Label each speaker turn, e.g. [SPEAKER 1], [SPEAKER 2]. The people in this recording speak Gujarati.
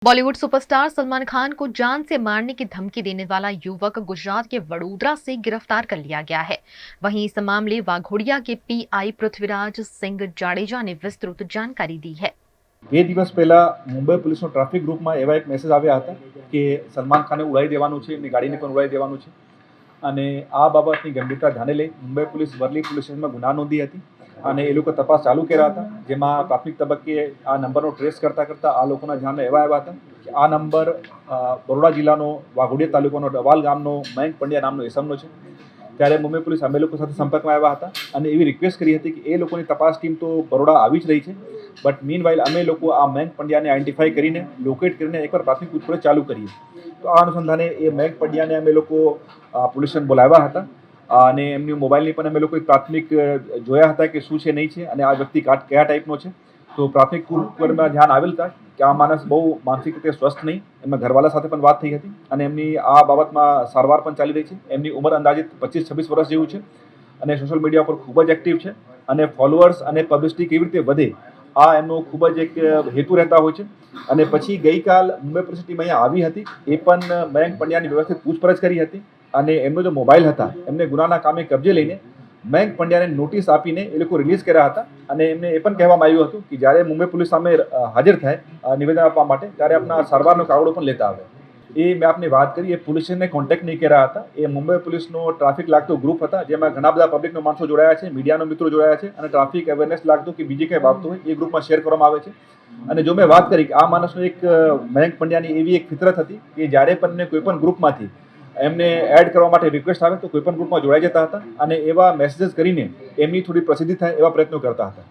[SPEAKER 1] बॉलीवुड सुपरस्टार सलमान खान को जान से मारने की धमकी देने वाला युवक गुजरात के वडोदरा से गिरफ्तार कर लिया गया है। वहीं इस मामले वाघोडिया के पीआई पृथ्वीराज सिंह जाडेजा ने विस्तृत जानकारी दी है।
[SPEAKER 2] બે દિવસ પહેલા મુંબઈ પોલીસનો ટ્રાફિક ગ્રુપમાં એવા એક મેસેજ આવ્યા હતા કે સલમાન ખાને ઉડાવી દેવાનું છે, એમની ગાડીને પણ ઉડાવી દેવાનું છે અને આ બાબતની ગંભીરતા ધ્યાને લઈ મુંબઈ પોલીસ વરલી પોલીસ સ્ટેશનમાં ગુના નોંધી હતી અને એ લોકો તપાસ ચાલુ કર્યા હતા, જેમાં પ્રાથમિક તબક્કે આ નંબરનો ટ્રેસ કરતાં કરતાં આ લોકોના ધ્યાનમાં એવા આવ્યા હતા કે આ નંબર બરોડા જિલ્લાનો વાઘોડિયા તાલુકાનો ડવાલ ગામનો મયંક પંડ્યા નામનો એસમનો છે। ત્યારે મુંબઈ પોલીસ અમે લોકો સાથે સંપર્કમાં આવ્યા હતા અને એવી રિક્વેસ્ટ કરી હતી કે એ લોકોની તપાસ ટીમ તો બરોડા આવી જ રહી છે, બટ મીન વાઇલ અમે લોકો આ મયંક પંડ્યાને આઈડેન્ટિફાઈ કરીને લોકેટ કરીને એકવાર પ્રાથમિક પૂછપરછ ચાલુ કરીએ। તો આ અનુસંધાને એ મયંક પંડ્યાને અમે લોકો પોલીસ સ્ટેશન બોલાવ્યા હતા અને એમની મોબાઈલની પણ અમે લોકો પ્રાથમિક જોયા હતા કે શું છે નહીં છે અને આ વ્યક્તિ કયા ટાઈપનો છે। તો પ્રાથમિક પૂછપરછમાં ધ્યાન આવેલ હતા કે આ માણસ બહુ માનસિક રીતે સ્વસ્થ નહીં, એમના ઘરવાળા સાથે પણ વાત થઈ હતી અને એમની આ બાબતમાં સારવાર પણ ચાલી રહી છે। એમની ઉંમર અંદાજિત 25-26 વર્ષ જેવું છે અને સોશિયલ મીડિયા પર ખૂબ જ એક્ટિવ છે અને ફોલોઅર્સ અને પબ્લિસિટી કેવી રીતે વધે આ એમનો ખૂબ જ એક હેતુ રહેતા હોય છે। અને પછી ગઈકાલ મુંબઈ પોલીસ ટીમ અહીંયા આવી હતી, એ પણ મયંક પંડ્યાની વ્યવસ્થિત પૂછપરછ કરી હતી અને એમનો જે મોબાઈલ હતા એમને ગુનાના કામે કબજે લઈને મયંક પંડ્યાને નોટિસ આપીને એ લોકો રિલીઝ કર્યા હતા અને એમને એ પણ કહેવામાં આવ્યું હતું કે જ્યારે મુંબઈ પોલીસ સામે હાજર થાય નિવેદન આપવા માટે ત્યારે આપણા સારવારનો કાગળો પણ લેતા આવે। એ મેં આપને વાત કરી, એ પોલીસને કોન્ટેક્ટ નહીં કર્યા હતા। એ મુંબઈ પોલીસનો ટ્રાફિક લાગતો ગ્રુપ હતા, જેમાં ઘણા બધા પબ્લિકનો માણસો જોડાયા છે, મીડિયાનો મિત્રો જોડાયા છે અને ટ્રાફિક અવેરનેસ લાગતું કે બીજી કંઈ બાબતો હોય એ ગ્રુપમાં શેર કરવામાં આવે છે। અને જો મેં વાત કરી કે આ માણસનો એક મયંક પંડ્યાની એવી એક ફિતરત હતી કે જ્યારે પણ કોઈ પણ ગ્રુપમાંથી એમને એડ કરવા માટે રિક્વેસ્ટ આવે તો કોઈ પણ ગ્રુપમાં જોડાઈ જતા હતા અને એવા મેસેજીસ કરીને એમની થોડી પ્રસિદ્ધિ થાય એવા પ્રયત્નો કરતા હતા।